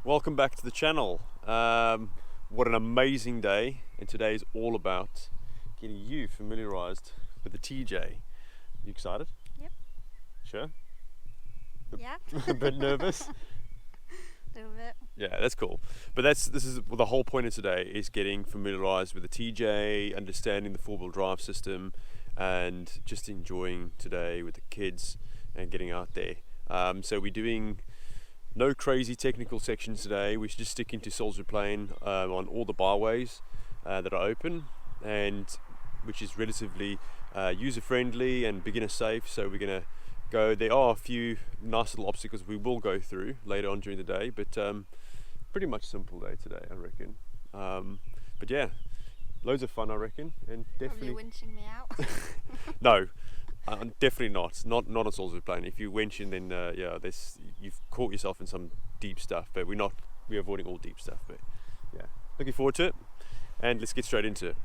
Welcome back to the channel. What an amazing day, and today is all about getting you familiarized with the TJ. You excited? Yep. Sure? Yeah. A bit nervous? A little bit. Yeah, that's cool. But this is the whole point of today, is getting familiarized with the TJ, understanding the four-wheel drive system, and just enjoying today with the kids and getting out there. So we're doing no crazy technical sections today. We're just sticking to Salisbury Plain on all the byways that are open, and which is relatively user-friendly and beginner safe. So we're gonna go. There are a few nice little obstacles we will go through later on during the day, but pretty much simple day today, I reckon. But yeah, loads of fun, I reckon, and definitely. Probably winching me out. No. Definitely not on Salisbury Plain. If you winching, then you've caught yourself in some deep stuff. But we're avoiding all deep stuff. But yeah, looking forward to it, and let's get straight into it.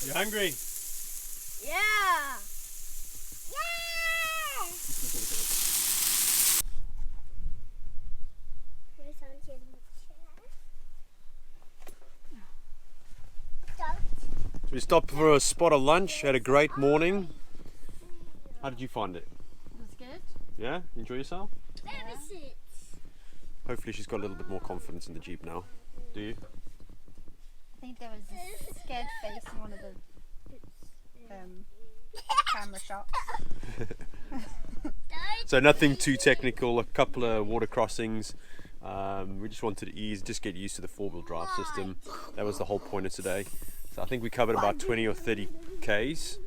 You hungry? Yeah. So we stopped for a spot of lunch, had a great morning. How did you find it? It was good. Yeah? Enjoy yourself? Yeah. Hopefully she's got a little bit more confidence in the Jeep now. Do you? I think there was a scared face in one of the camera shots. So nothing too technical, a couple of water crossings. We just wanted to just get used to the four-wheel drive system. That was the whole point of today. So I think we covered about 20 or 30 Ks,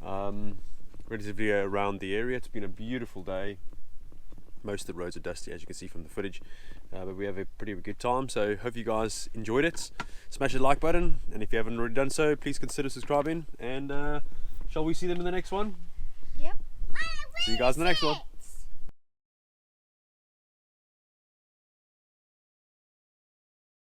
relatively around the area. It's been a beautiful day. Most of the roads are dusty, as you can see from the footage, but we have a pretty good time. So hope you guys enjoyed it. Smash the like button, and if you haven't already done so, please consider subscribing. And shall we see them in the next one? Yep. See you guys in the next one.